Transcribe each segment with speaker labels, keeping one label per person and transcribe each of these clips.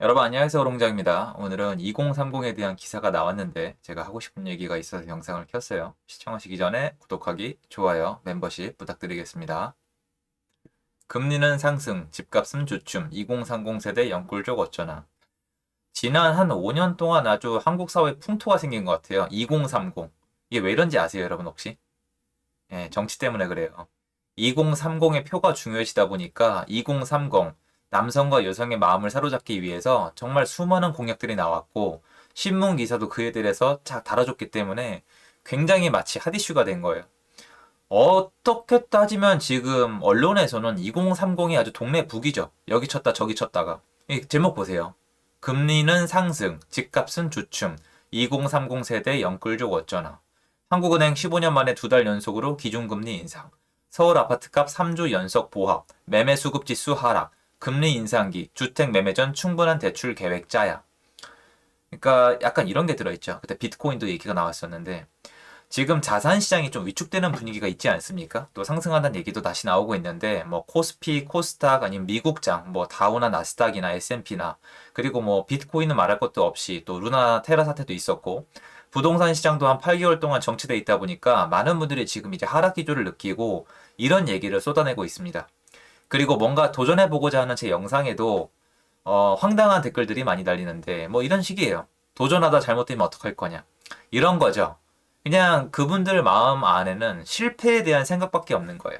Speaker 1: 여러분 안녕하세요. 오롱장입니다. 오늘은 2030에 대한 기사가 나왔는데 제가 하고 싶은 얘기가 있어서 영상을 켰어요. 시청하시기 전에 구독하기, 좋아요, 멤버십 부탁드리겠습니다. 금리는 상승, 집값은 주춤, 2030 세대 영끌족 어쩌나. 지난 한 5년 동안 아주 한국 사회에 풍토가 생긴 것 같아요. 2030. 이게 왜 이런지 아세요, 여러분 혹시? 예, 정치 때문에 그래요. 2030의 표가 중요해지다 보니까 2030 남성과 여성의 마음을 사로잡기 위해서 정말 수많은 공약들이 나왔고 신문 기사도 그에 대해서 잘 다뤄줬기 때문에 굉장히 마치 핫이슈가 된 거예요. 어떻게 따지면 지금 언론에서는 2030이 아주 동네 북이죠. 여기 쳤다 저기 쳤다가. 이 제목 보세요. 금리는 상승, 집값은 주춤, 2030 세대 영끌족 어쩌나. 한국은행 15년 만에 2달 연속으로 기준금리 인상. 서울 아파트값 3주 연속 보합. 매매 수급 지수 하락. 금리 인상기. 주택 매매 전 충분한 대출 계획 짜야. 그러니까 약간 이런 게 들어있죠. 그때 비트코인도 얘기가 나왔었는데 지금 자산 시장이 좀 위축되는 분위기가 있지 않습니까? 또 상승한다는 얘기도 다시 나오고 있는데 뭐 코스피, 코스닥 아니면 미국장, 뭐 다우나 나스닥이나 S&P나 그리고 뭐 비트코인은 말할 것도 없이 또 루나 테라 사태도 있었고 부동산 시장도 한 8개월 동안 정체돼 있다 보니까 많은 분들이 지금 이제 하락 기조를 느끼고 이런 얘기를 쏟아내고 있습니다. 그리고 뭔가 도전해보고자 하는 제 영상에도 황당한 댓글들이 많이 달리는데 뭐 이런 식이에요. 도전하다 잘못되면 어떡할 거냐. 이런 거죠. 그냥 그분들 마음 안에는 실패에 대한 생각밖에 없는 거예요.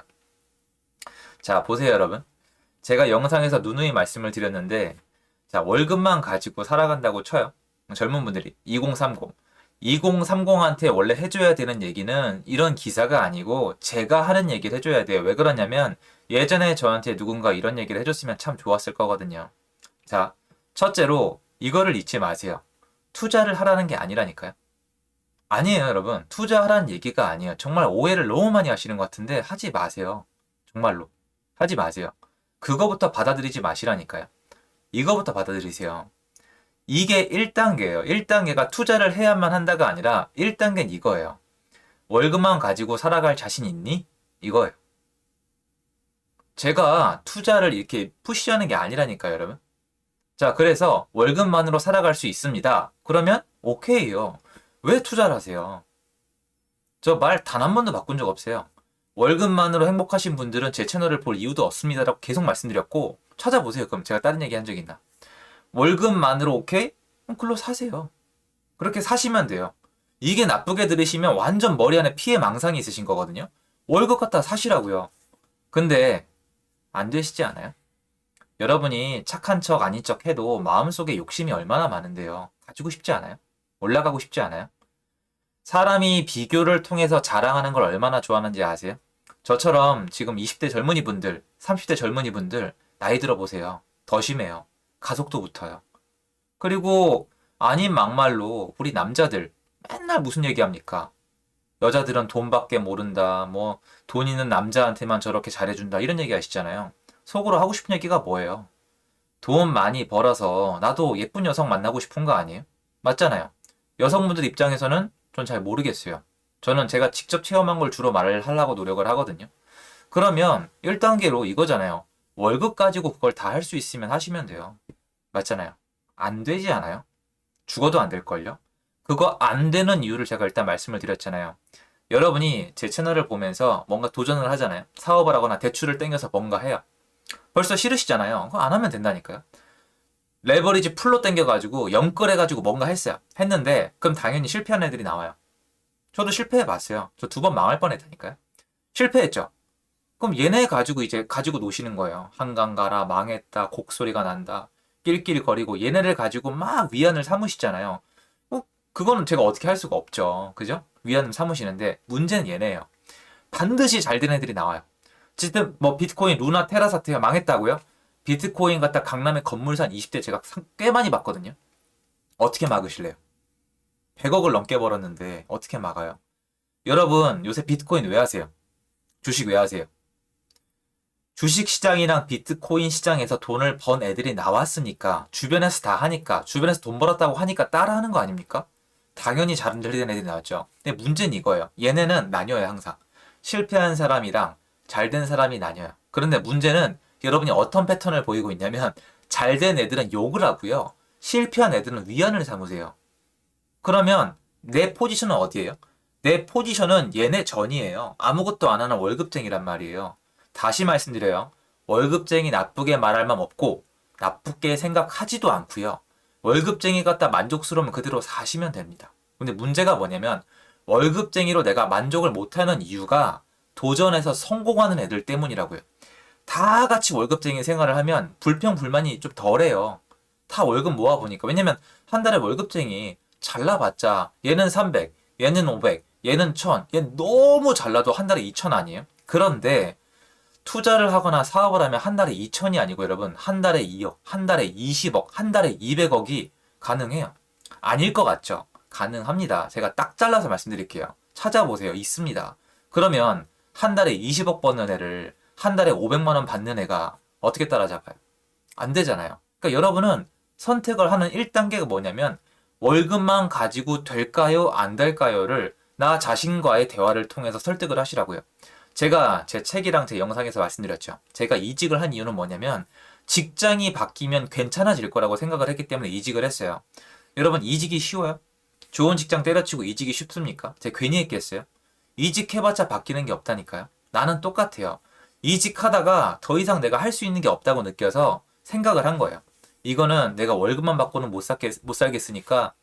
Speaker 1: 자, 보세요, 여러분. 제가 영상에서 누누이 말씀을 드렸는데, 자, 월급만 가지고 살아간다고 쳐요. 젊은 분들이. 2030. 2030한테 원래 해줘야 되는 얘기는 이런 기사가 아니고 제가 하는 얘기를 해줘야 돼요. 왜 그러냐면 예전에 저한테 누군가 이런 얘기를 해줬으면 참 좋았을 거거든요. 자, 첫째로 이거를 잊지 마세요. 투자를 하라는 게 아니라니까요. 아니에요, 여러분. 투자하라는 얘기가 아니에요. 정말 오해를 너무 많이 하시는 것 같은데 하지 마세요. 정말로. 하지 마세요. 그거부터 받아들이지 마시라니까요. 이거부터 받아들이세요. 이게 1단계예요. 1단계가 투자를 해야만 한다가 아니라 1단계는 이거예요. 월급만 가지고 살아갈 자신 있니? 이거예요. 제가 투자를 이렇게 푸시하는 게 아니라니까요, 여러분. 자, 그래서 월급만으로 살아갈 수 있습니다. 그러면 오케이요. 왜 투자를 하세요? 저 말 단 한 번도 바꾼 적 없어요. 월급만으로 행복하신 분들은 제 채널을 볼 이유도 없습니다라고 계속 말씀드렸고 찾아보세요. 그럼 제가 다른 얘기 한 적 있나? 월급만으로 오케이? 그럼 글로 사세요. 그렇게 사시면 돼요. 이게 나쁘게 들으시면 완전 머리 안에 피해 망상이 있으신 거거든요. 월급 갖다 사시라고요. 근데 안 되시지 않아요? 여러분이 착한 척 아닌 척 해도 마음속에 욕심이 얼마나 많은데요. 가지고 싶지 않아요? 올라가고 싶지 않아요? 사람이 비교를 통해서 자랑하는 걸 얼마나 좋아하는지 아세요? 저처럼 지금 20대 젊은이 분들, 30대 젊은이 분들 나이 들어보세요. 더 심해요. 가속도 붙어요. 그리고 아닌 막말로 우리 남자들 맨날 무슨 얘기합니까? 여자들은 돈밖에 모른다. 뭐 돈 있는 남자한테만 저렇게 잘해준다. 이런 얘기 하시잖아요. 속으로 하고 싶은 얘기가 뭐예요? 돈 많이 벌어서 나도 예쁜 여성 만나고 싶은 거 아니에요? 맞잖아요. 여성분들 입장에서는 전 잘 모르겠어요. 저는 제가 직접 체험한 걸 주로 말을 하려고 노력을 하거든요. 그러면 1단계로 이거잖아요. 월급 가지고 그걸 다 할 수 있으면 하시면 돼요. 맞잖아요. 안 되지 않아요? 죽어도 안 될걸요? 그거 안 되는 이유를 제가 일단 말씀을 드렸잖아요. 여러분이 제 채널을 보면서 뭔가 도전을 하잖아요. 사업을 하거나 대출을 땡겨서 뭔가 해요. 벌써 싫으시잖아요. 그거 안 하면 된다니까요. 레버리지 풀로 땡겨가지고 연끌해가지고 뭔가 했어요. 했는데 그럼 당연히 실패한 애들이 나와요. 저도 실패해봤어요. 저 2번 망할 뻔했다니까요. 실패했죠. 그럼 얘네 가지고 이제 가지고 노시는 거예요. 한강 가라 망했다 곡소리가 난다 낄낄거리고 얘네를 가지고 막 위안을 삼으시잖아요. 그거는 제가 어떻게 할 수가 없죠. 그죠? 위안을 삼으시는데 문제는 얘네예요. 반드시 잘 된 애들이 나와요. 어쨌든 뭐 비트코인 루나 테라 사태가 망했다고요? 비트코인 갖다 강남의 건물 산 20대 제가 꽤 많이 봤거든요. 어떻게 막으실래요? 100억을 넘게 벌었는데 어떻게 막아요? 여러분 요새 비트코인 왜 하세요? 주식 왜 하세요? 주식 시장이랑 비트코인 시장에서 돈을 번 애들이 나왔으니까 주변에서 다 하니까 주변에서 돈 벌었다고 하니까 따라하는 거 아닙니까? 당연히 잘 된 애들이 나왔죠. 근데 문제는 이거예요. 얘네는 나뉘어요 항상. 실패한 사람이랑 잘 된 사람이 나뉘어요. 그런데 문제는 여러분이 어떤 패턴을 보이고 있냐면 잘 된 애들은 욕을 하고요. 실패한 애들은 위안을 삼으세요. 그러면 내 포지션은 어디예요? 내 포지션은 얘네 전이에요. 아무것도 안 하는 월급쟁이란 말이에요. 다시 말씀드려요. 월급쟁이 나쁘게 말할 맘 없고 나쁘게 생각하지도 않고요. 월급쟁이 같다 만족스러우면 그대로 사시면 됩니다. 근데 문제가 뭐냐면 월급쟁이로 내가 만족을 못하는 이유가 도전에서 성공하는 애들 때문이라고요. 다 같이 월급쟁이 생활을 하면 불평불만이 좀 덜해요. 다 월급 모아보니까. 왜냐면 한 달에 월급쟁이 잘나봤자 얘는 300, 얘는 500, 얘는 1000, 얘는 너무 잘나도 한 달에 2000 아니에요? 그런데 투자를 하거나 사업을 하면 한 달에 2000이 아니고 여러분 한 달에 2억, 한 달에 20억, 한 달에 200억이 가능해요. 아닐 것 같죠? 가능합니다. 제가 딱 잘라서 말씀드릴게요. 찾아보세요. 있습니다. 그러면 한 달에 20억 버는 애를 한 달에 500만 원 받는 애가 어떻게 따라잡아요? 안 되잖아요. 그러니까 여러분은 선택을 하는 1단계가 뭐냐면 월급만 가지고 될까요? 안 될까요?를 나 자신과의 대화를 통해서 설득을 하시라고요. 제가 제 책이랑 제 영상에서 말씀드렸죠. 제가 이직을 한 이유는 뭐냐면 직장이 바뀌면 괜찮아질 거라고 생각을 했기 때문에 이직을 했어요. 여러분 이직이 쉬워요? 좋은 직장 때려치고 이직이 쉽습니까? 제가 괜히 했겠어요? 이직해봤자 바뀌는 게 없다니까요. 나는 똑같아요. 이직하다가 더 이상 내가 할 수 있는 게 없다고 느껴서 생각을 한 거예요. 이거는 내가 월급만 받고는 못 살겠으니까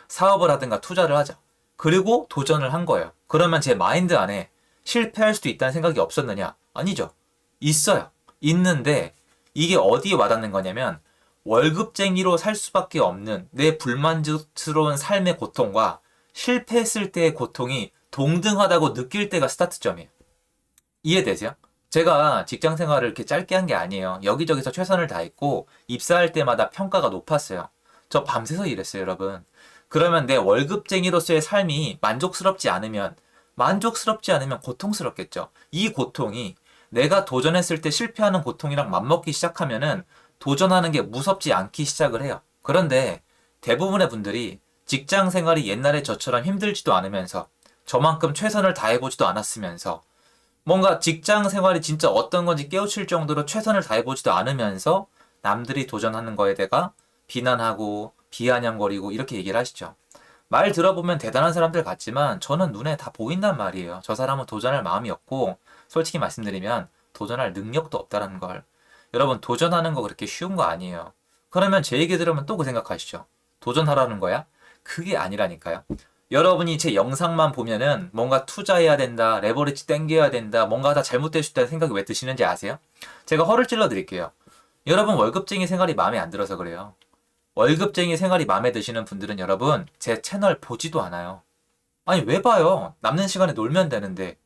Speaker 1: 사업을 하든가 투자를 하자. 그리고 도전을 한 거예요. 그러면 제 마인드 안에 실패할 수도 있다는 생각이 없었느냐? 아니죠. 있어요. 있는데 이게 어디에 와닿는 거냐면 월급쟁이로 살 수밖에 없는 내 불만족스러운 삶의 고통과 실패했을 때의 고통이 동등하다고 느낄 때가 스타트점이에요. 이해되세요? 제가 직장 생활을 이렇게 짧게 한 게 아니에요. 여기저기서 최선을 다했고 입사할 때마다 평가가 높았어요. 저 밤새서 일했어요, 여러분. 그러면 내 월급쟁이로서의 삶이 만족스럽지 않으면 고통스럽겠죠. 이 고통이 내가 도전했을 때 실패하는 고통이랑 맞먹기 시작하면은 도전하는 게 무섭지 않기 시작을 해요. 그런데 대부분의 분들이 직장 생활이 옛날에 저처럼 힘들지도 않으면서 저만큼 최선을 다해보지도 않았으면서 뭔가 직장 생활이 진짜 어떤 건지 깨우칠 정도로 최선을 다해보지도 않으면서 남들이 도전하는 거에 대가 비난하고 비아냥거리고 이렇게 얘기를 하시죠. 말 들어보면 대단한 사람들 같지만 저는 눈에 다 보인단 말이에요. 저 사람은 도전할 마음이 없고 솔직히 말씀드리면 도전할 능력도 없다라는 걸. 여러분 도전하는 거 그렇게 쉬운 거 아니에요. 그러면 제 얘기 들으면 또 그 생각하시죠. 도전하라는 거야? 그게 아니라니까요. 여러분이 제 영상만 보면은 뭔가 투자해야 된다, 레버리지 땡겨야 된다, 뭔가 다 잘못될 수 있다는 생각이 왜 드시는지 아세요? 제가 허를 찔러 드릴게요. 여러분 월급쟁이 생활이 마음에 안 들어서 그래요. 월급쟁이 생활이 마음에 드시는 분들은 여러분 제 채널 보지도 않아요. 아니 왜 봐요? 남는 시간에 놀면 되는데.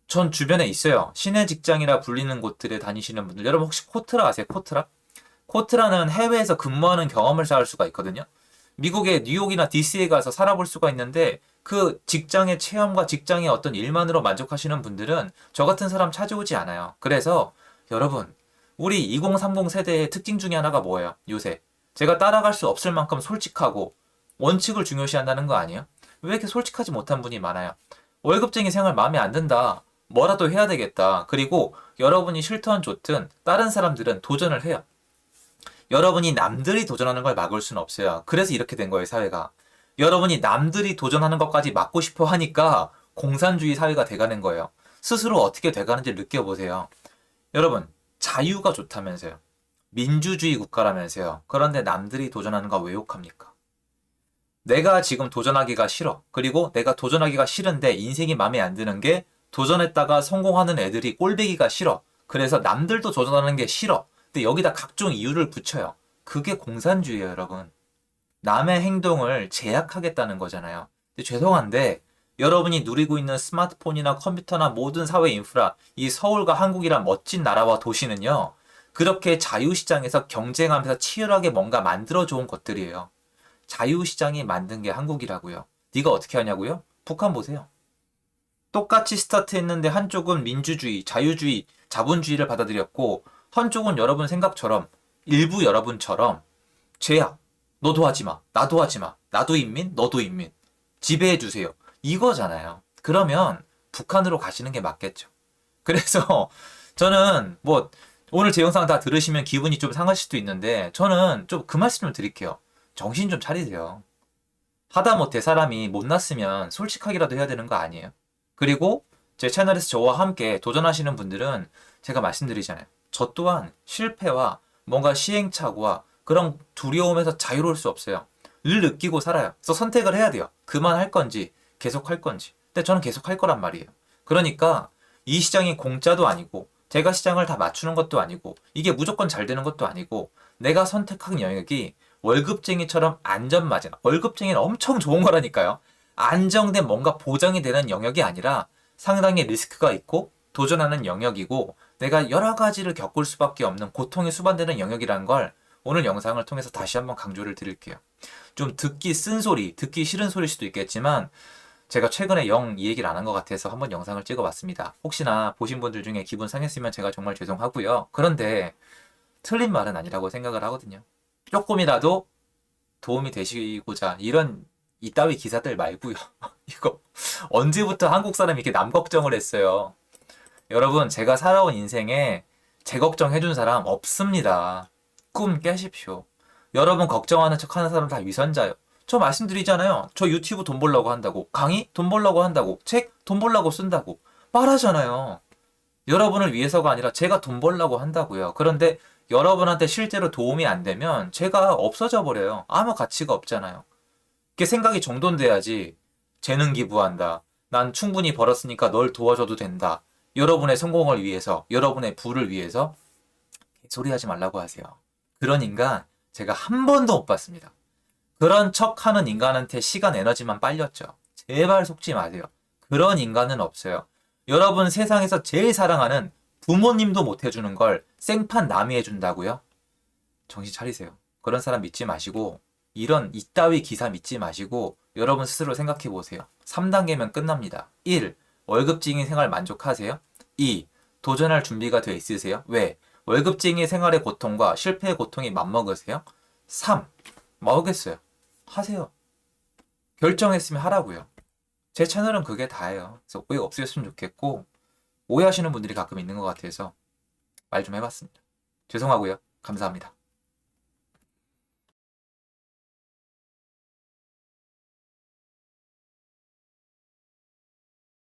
Speaker 1: 전 주변에 있어요. 시내 직장이라 불리는 곳들에 다니시는 분들. 여러분 혹시 코트라 아세요? 코트라? 코트라는 해외에서 근무하는 경험을 쌓을 수가 있거든요. 미국의 뉴욕이나 DC에 가서 살아볼 수가 있는데 그 직장의 체험과 직장의 어떤 일만으로 만족하시는 분들은 저 같은 사람 찾아오지 않아요. 그래서 여러분 우리 2030 세대의 특징 중에 하나가 뭐예요? 요새 제가 따라갈 수 없을 만큼 솔직하고 원칙을 중요시한다는 거 아니에요? 왜 이렇게 솔직하지 못한 분이 많아요? 월급쟁이 생활 마음에 안 든다. 뭐라도 해야 되겠다. 그리고 여러분이 싫든 좋든 다른 사람들은 도전을 해요. 여러분이 남들이 도전하는 걸 막을 수는 없어요. 그래서 이렇게 된 거예요, 사회가. 여러분이 남들이 도전하는 것까지 막고 싶어 하니까 공산주의 사회가 돼가는 거예요. 스스로 어떻게 돼가는지 느껴보세요. 여러분, 자유가 좋다면서요. 민주주의 국가라면서요. 그런데 남들이 도전하는 거 왜 욕합니까? 내가 지금 도전하기가 싫어. 그리고 내가 도전하기가 싫은데 인생이 마음에 안 드는 게 도전했다가 성공하는 애들이 꼴배기가 싫어. 그래서 남들도 도전하는 게 싫어. 근데 여기다 각종 이유를 붙여요. 그게 공산주의예요, 여러분. 남의 행동을 제약하겠다는 거잖아요. 근데 죄송한데 여러분이 누리고 있는 스마트폰이나 컴퓨터나 모든 사회 인프라, 이 서울과 한국이란 멋진 나라와 도시는요. 그렇게 자유시장에서 경쟁하면서 치열하게 뭔가 만들어줘온 것들이에요. 자유시장이 만든 게 한국이라고요. 네가 어떻게 하냐고요? 북한 보세요. 똑같이 스타트했는데 한쪽은 민주주의, 자유주의, 자본주의를 받아들였고 한쪽은 여러분 생각처럼 일부 여러분처럼 죄야. 너도 하지 마. 나도 하지 마. 나도 인민, 너도 인민. 지배해 주세요. 이거잖아요. 그러면 북한으로 가시는 게 맞겠죠. 그래서 저는 뭐 오늘 제 영상 다 들으시면 기분이 좀 상하실 수도 있는데 저는 좀 그 말씀 좀 드릴게요. 정신 좀 차리세요. 하다못해 사람이 못났으면 솔직하게라도 해야 되는 거 아니에요? 그리고 제 채널에서 저와 함께 도전하시는 분들은 제가 말씀드리잖아요. 저 또한 실패와 뭔가 시행착오와 그런 두려움에서 자유로울 수 없어요. 늘 느끼고 살아요. 그래서 선택을 해야 돼요. 그만할 건지 계속 할 건지. 근데 저는 계속 할 거란 말이에요. 그러니까 이 시장이 공짜도 아니고 제가 시장을 다 맞추는 것도 아니고 이게 무조건 잘 되는 것도 아니고 내가 선택한 영역이 월급쟁이처럼 안전마진, 월급쟁이는 엄청 좋은 거라니까요. 안정된 뭔가 보장이 되는 영역이 아니라 상당히 리스크가 있고 도전하는 영역이고 내가 여러 가지를 겪을 수밖에 없는 고통이 수반되는 영역이라는 걸 오늘 영상을 통해서 다시 한번 강조를 드릴게요. 좀 듣기 쓴소리, 듣기 싫은 소리일 수도 있겠지만 제가 최근에 영 이 얘기를 안 한 것 같아서 한번 영상을 찍어봤습니다. 혹시나 보신 분들 중에 기분 상했으면 제가 정말 죄송하고요. 그런데 틀린 말은 아니라고 생각을 하거든요. 조금이라도 도움이 되시고자 이런 이따위 기사들 말고요. 이거 언제부터 한국 사람이 이렇게 남 걱정을 했어요. 여러분 제가 살아온 인생에 제 걱정해준 사람 없습니다. 꿈 깨십시오. 여러분 걱정하는 척하는 사람 다 위선자요. 저 말씀드리잖아요. 저 유튜브 돈 벌려고 한다고, 강의 돈 벌려고 한다고, 책 돈 벌려고 쓴다고 말하잖아요. 여러분을 위해서가 아니라 제가 돈 벌려고 한다고요. 그런데 여러분한테 실제로 도움이 안 되면 제가 없어져 버려요. 아무 가치가 없잖아요. 이게 생각이 정돈돼야지. 재능 기부한다. 난 충분히 벌었으니까 널 도와줘도 된다. 여러분의 성공을 위해서, 여러분의 부를 위해서 소리하지 말라고 하세요. 그런 인간 제가 한 번도 못 봤습니다. 그런 척하는 인간한테 시간 에너지만 빨렸죠. 제발 속지 마세요. 그런 인간은 없어요. 여러분 세상에서 제일 사랑하는 부모님도 못 해주는 걸 생판 남이 해준다고요? 정신 차리세요. 그런 사람 믿지 마시고 이런 이따위 기사 믿지 마시고 여러분 스스로 생각해 보세요. 3단계면 끝납니다. 1. 월급쟁이 생활 만족하세요? 2. 도전할 준비가 돼 있으세요? 왜? 월급쟁이 생활의 고통과 실패의 고통이 맞먹으세요? 3. 뭐겠어요? 하세요. 결정했으면 하라고요. 제 채널은 그게 다예요. 그래서 오해 없으셨으면 좋겠고 오해하시는 분들이 가끔 있는 것 같아서 말 좀 해봤습니다. 죄송하고요. 감사합니다.